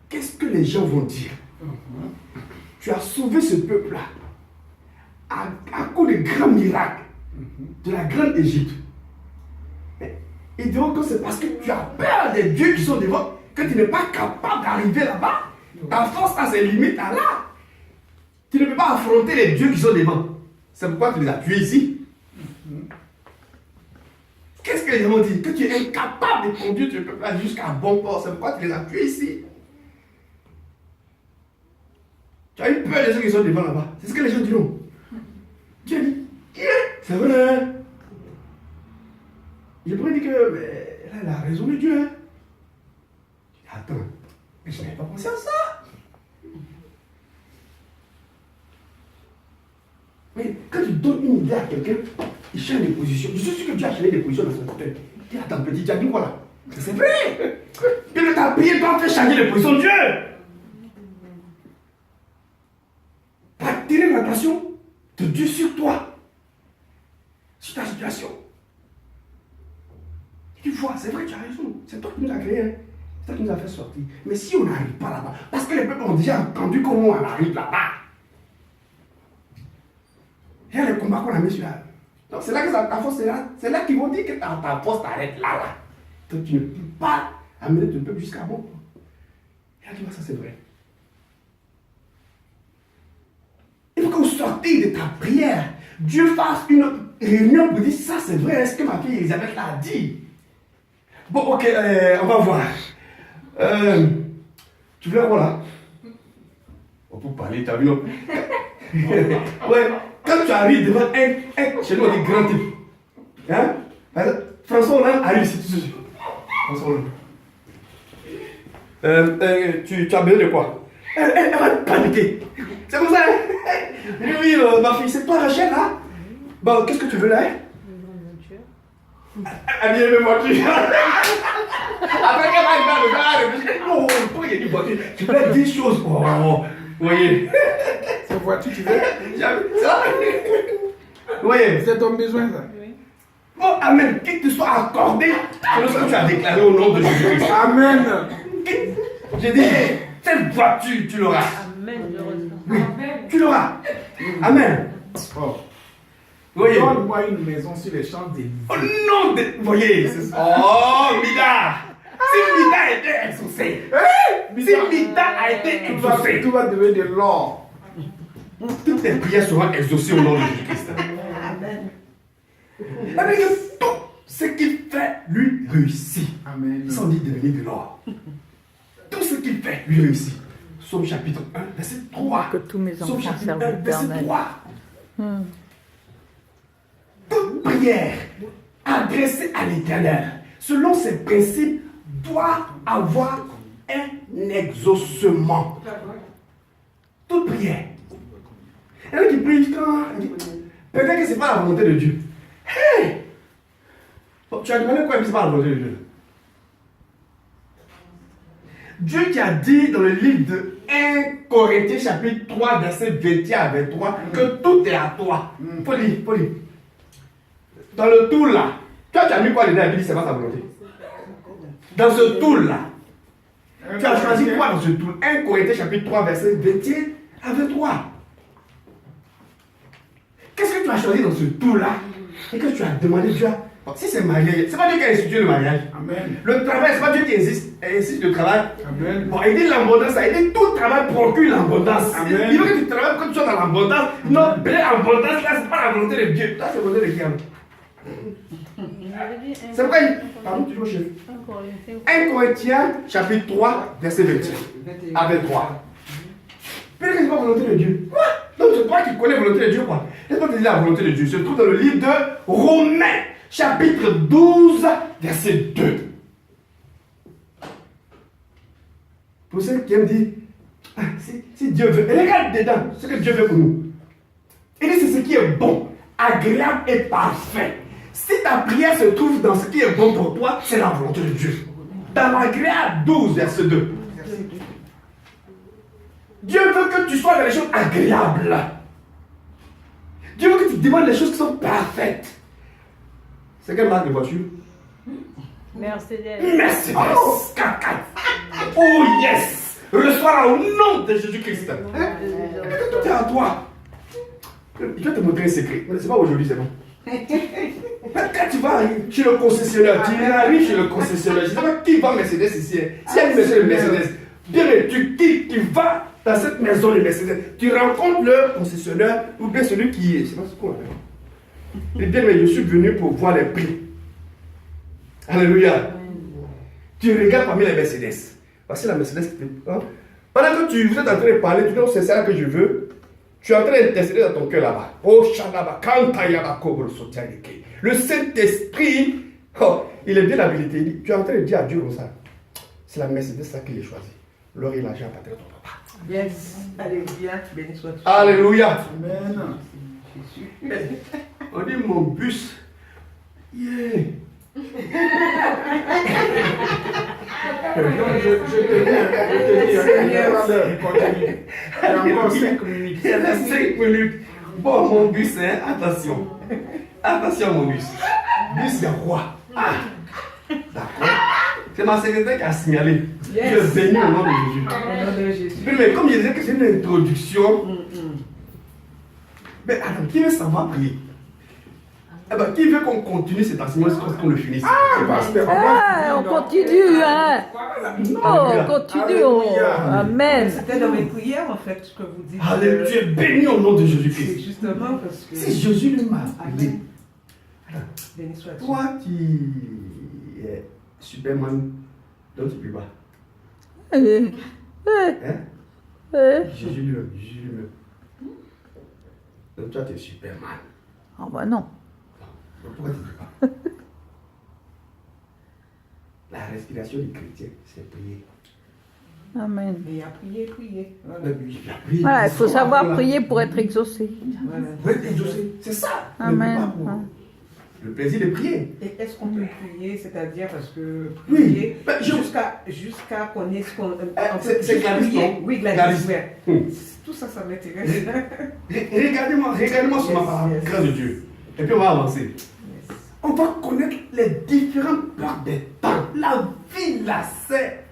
Qu'est-ce que les gens vont dire? Tu as sauvé ce peuple-là à cause de grands miracles de la grande Égypte. Mais ils diront que c'est parce que tu as peur des dieux qui sont devant, que tu n'es pas capable d'arriver là-bas. Ta force a ses limites à là. Tu ne peux pas affronter les dieux qui sont devant. C'est pourquoi tu les as tués ici. Qu'est-ce que les gens vont dire? Que tu es incapable de conduire ce peuple-là jusqu'à bon port. C'est pourquoi tu les as tués ici. Tu as eu peur des gens qui sont devant là-bas. C'est ce que les gens diront. Dieu dit, c'est vrai. Hein? Je pourrais dire que elle a raison de Dieu. Hein? Attends, mais je n'avais pas pensé à ça. Mais quand tu donnes une idée à quelqu'un, il change de position. Je suis sûr que Dieu a changé de position dans son fauteuil. Il dit, attends, petit, tu as dit quoi là? C'est vrai. Que ta prière doit faire changer de position de Dieu. Pour attirer l'attention de Dieu sur toi, sur ta situation. Tu vois, c'est vrai, tu as raison. C'est toi qui nous as créés. Hein? C'est toi qui nous as fait sortir. Mais si on n'arrive pas là-bas, parce que les peuples ont déjà entendu comment on arrive là-bas. Il y a les combats qu'on a mis sur la... Donc c'est là que ta force est là. C'est là qu'ils vont dire que ta force t'arrête là. Donc tu ne peux pas amener ton peuple jusqu'à bon. Et là tu vois, ça c'est vrai. Il faut que vous sortez de ta prière. Dieu fasse une réunion pour dire ça c'est vrai. Est-ce que ma fille Elisabeth l'a dit? Bon, ok, on va voir. Tu veux voir là? On peut parler, tu as vu, non? Ouais, quand tu arrives devant un chez nous, on dit grand type. Hein? François Hollande arrive ici tout de suite. François Hollande. Tu as besoin de quoi? Elle va paniquer. C'est comme ça. Oui, ma fille, c'est toi Rachel là? Bon, qu'est-ce que tu veux là? Elle vient de voiture. Après qu'elle va arriver, non, pourquoi il y a une voiture? Tu fais 10 choses. Oh, vous voyez. Cette voiture, tu veux? Ça? Vous voyez. C'est ton besoin, ça? Oui. Oh, amen. Qu'il te soit accordé selon ce que tu as déclaré au nom de Jésus-Christ. Amen. J'ai dit, cette voiture, tu l'auras. Amen, je reçois. Oui, tu l'auras. Amen. Oh. Vous voyez. Donne-moi une maison sur les Champs-Élysées. Au nom de... Vous voyez. Oh, Mida. Si Mida a été exaucé. Si Mida a été exaucé. Tout va devenir de l'or. Toutes tes prières seront exaucées au nom de Jésus-Christ. Amen. Avec tout ce qu'il fait, lui réussit. Amen. Sans dire devenir de l'or. Tout ce qu'il fait, lui réussit. Psaume chapitre 1, verset 3. Que tous mes Psaume enfants chapitre servent 1, verset l'Éternel. 3. Toute prière adressée à l'Éternel, selon ses principes, doit avoir un exaucement. Toute prière. Il y en a qui prient quand... Peut-être que ce n'est pas la volonté de Dieu. Hey! Bon, tu as demandé quoi, mais ce n'est pas la volonté de Dieu. Dieu qui a dit dans le livre de 1 Corinthiens chapitre 3, verset 21 à 23, que tout est à toi. Faut lire, faut lire. Dans le tout là, toi tu as mis quoi dedans? Il dit c'est pas ta volonté. Dans ce tout là, tu as choisi quoi dans ce tout? 1 Corinthiens chapitre 3, verset 21 à 23. Qu'est-ce que tu as choisi dans ce tout là? Et que tu as demandé Dieu? Si c'est mariage, c'est pas Dieu qui a institué le mariage. Amen. Le travail, c'est pas Dieu qui insiste le travail. Amen. Bon, il dit l'abondance, il dit tout travail procure l'abondance. Amen. Il veut que tu travailles quand tu sois dans l'abondance. Non, blé abondance, là, c'est pas la volonté de Dieu. Là, c'est la volonté de qui? C'est pourquoi il... Pardon, toujours chef. 1 Corinthiens, chapitre 3, verset 21 à 23. Mais qu'est-ce que c'est pas la volonté de Dieu? Quoi? Donc c'est toi qui connais la volonté de Dieu, quoi. Laisse-moi te dire la volonté de Dieu. Se trouve dans le livre de Romains, chapitre 12, verset 2. Pour ceux qui aiment dire, ah, si Dieu veut, regarde dedans ce que Dieu veut pour nous. Il dit c'est ce qui est bon, agréable et parfait. Si ta prière se trouve dans ce qui est bon pour toi, c'est la volonté de Dieu. Dans l'agréable 12, verset 2. Dieu veut que tu sois dans les choses agréables. Dieu veut que tu demandes les choses qui sont parfaites. C'est quelle marque de voiture? Mercedes. Mercedes 4x4. Oh yes! Reçois-la au nom de Jésus-Christ. Tout est à toi. Je vais te montrer un secret. Mais c'est pas aujourd'hui, c'est bon. Quand tu vas chez le concessionnaire, tu arrives chez le concessionnaire, je ne sais pas qui va Mercedes ici. S'il y a une Mercedes, bien, tu vas dans cette maison de Mercedes, tu rencontres le concessionnaire ou bien celui qui est. Je ne sais pas ce qu'on appelle. Il dit, mais je suis venu pour voir les prix. Alléluia. Tu regardes parmi les Mercedes. Voici la Mercedes qui te. Hein? Pendant que vous êtes en train de parler, tu dis, c'est ça que je veux. Tu es en train d'intercéder dans ton cœur là-bas. Oh, Shalaba, Kantayaba, Kobro, Sotianike. Le Saint-Esprit, oh, il est bien habilité. Tu es en train de dire à Dieu comme ça. C'est la Mercedes ça qu'il a choisi. L'or et l'argent appartiennent à ton papa. Yes. Alléluia. Béni soit-tu. Alléluia. Amen. On dit mon bus. Yeah. Donc, je te dis, continue. Il y a encore 5 minutes. Il y a 5 minutes. Bon, mon bus, hein, attention. Attention, mon bus. Bus, il y a quoi? Ah, d'accord. C'est ma secrétaire qui a signalé. Yes. Je bénis au nom de Jésus. Au nom de Jésus. Mais comme je disais que c'est une introduction, mais attends, qui veut savoir prier? Eh ben, qui veut qu'on continue cet enseignement jusqu'à ce qu'on le finisse? C'est pasteur. Ah, on continue, hein. Oh, on continue. Oh. Amen. C'était dans mes prières en fait ce que vous dites. Alléluia, tu es béni au nom de C'est Jésus-Christ. justement parce que. Si Jésus lui m'a appelé, Béni soit-tu. toi tu es Superman, donc tu peux pas. Hein? Jésus lui-même. Donc toi tu es Superman. Ah bah non. Donc pourquoi tu ne peux pas? La respiration du chrétien, c'est prier. Amen. Mais il a prié. Voilà. Voilà, il faut savoir prier pour être exaucé. Voilà. Vous êtes exaucé, c'est ça. Amen. Ne pas pour le plaisir de prier. Et est-ce qu'on peut prier, c'est-à-dire parce que Oui. prier Ben, jusqu'à qu'on ait ce qu'on. C'est Gladys, non? Oui, Gladys. Gladys. Ouais. Tout ça, ça m'intéresse. Regardez-moi sur ma parole, Yes. grâce de Dieu. Et puis on va avancer. Yes. On va connaître les différentes portes des temps. La vie, la c'est.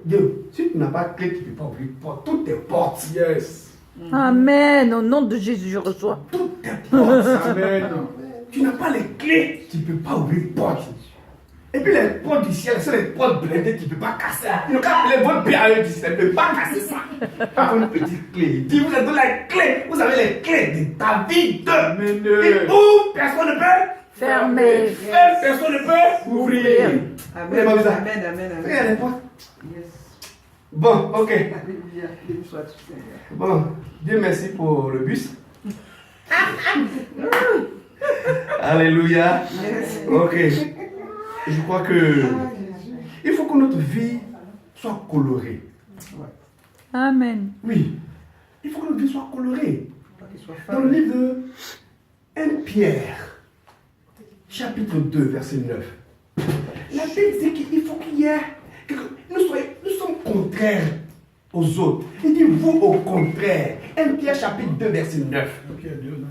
Dieu, si tu n'as pas de clé, tu ne peux pas ouvrir porte. Toutes tes portes. Yes. Amen. Au nom de Jésus, je reçois. Toutes tes portes. Amen. Tu n'as pas les clés, tu ne peux pas ouvrir porte. Et puis les portes du ciel, c'est les portes blindées, tu ne peux pas casser. Ils n'ont qu'à les portes BAE du ciel, tu ne peux pas casser ça. Pas une petite clé. Il dit, vous êtes dans les clés. Vous avez les clés de ta vie. Amen. Et où personne ne peut Fermez. faire, personne ne peut ouvrir. Vous n'avez pas vu ça? Amen. Regardez les portes. Yes. Bon, ok. Alléluia. Béni sois-tu, Seigneur. Bon, Dieu merci pour le bus. Alléluia. Yes. Ok. Je crois que il faut que notre vie soit colorée. Amen. Oui. Il faut que notre vie soit colorée. Pas qu'il soit Dans le fameux. livre de 1 Pierre, chapitre 2, verset 9. La Bible dit qu'il faut qu'il y ait. Nous sommes contraires aux autres. Il dit vous au contraire. 1 Pierre, chapitre 2, verset 9. Ok, Dieu, non.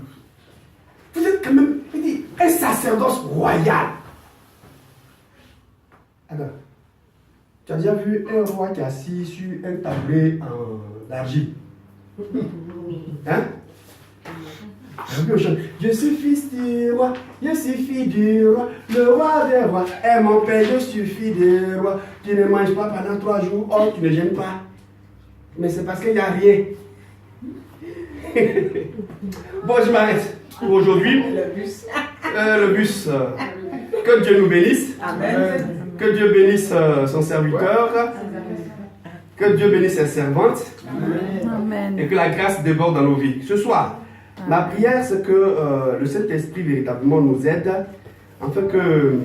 Vous êtes quand même, il dit, un sacerdoce royal. Alors, tu as déjà vu un roi qui est assis sur un tabouret en argile? Hein? Je suis fils du roi, je suis fille du roi, le roi des rois est mon père, je suis fille du roi. Tu ne manges pas pendant 3 jours, oh, tu ne gênes pas. Mais c'est parce qu'il n'y a rien. Bon, je m'arrête pour aujourd'hui. Le bus. Le bus. Que Dieu nous bénisse. Amen. Que Dieu bénisse son serviteur. Que Dieu bénisse ses servantes. Amen. Et que la grâce déborde dans nos vies. Ce soir, La prière, c'est que le Saint-Esprit véritablement nous aide afin que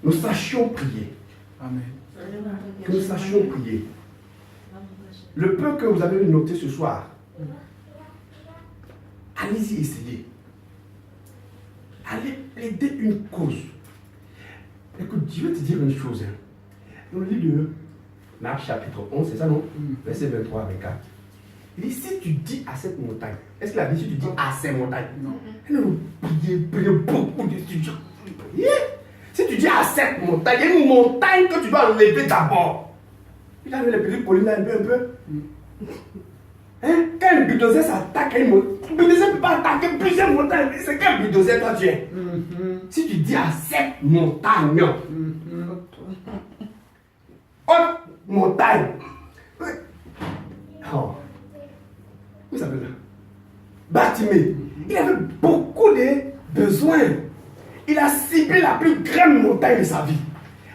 nous sachions prier. Amen. Que nous sachions prier. Le peu que vous avez noté ce soir, allez-y essayer. Allez plaider une cause. Écoute, je vais te dire une chose. Dans le livre de Marc chapitre 11, c'est ça non? Verset 23 à 24. Il dit, si tu dis à cette montagne, est-ce qu'il a dit si tu dis à ces montagnes? Non. Priez beaucoup de sujets. Si tu dis à cette montagne, il y a une montagne que tu dois enlever d'abord. Il a les petites collines là un peu. Hein? Quand un bulldozer s'attaque à une montagne, le bulldozer ne peut pas attaquer plusieurs montagnes. C'est quel bulldozer toi tu es? Si tu dis à cette montagne, haute montagne. Oh. Vous savez là. Bartimée. Il avait beaucoup de besoins. Il a ciblé la plus grande montagne de sa vie.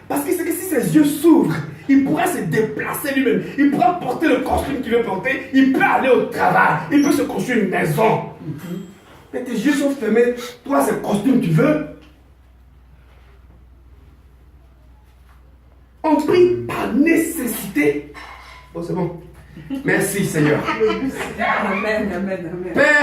Parce qu'il sait que si ses yeux s'ouvrent, il pourra se déplacer lui-même. Il pourra porter le costume qu'il veut porter. Il peut aller au travail. Il peut se construire une maison. Mais tes yeux sont fermés. Toi, c'est le costume que tu veux. On prie par nécessité. Oh, c'est bon. Merci, Seigneur. Amen, amen, amen. Père,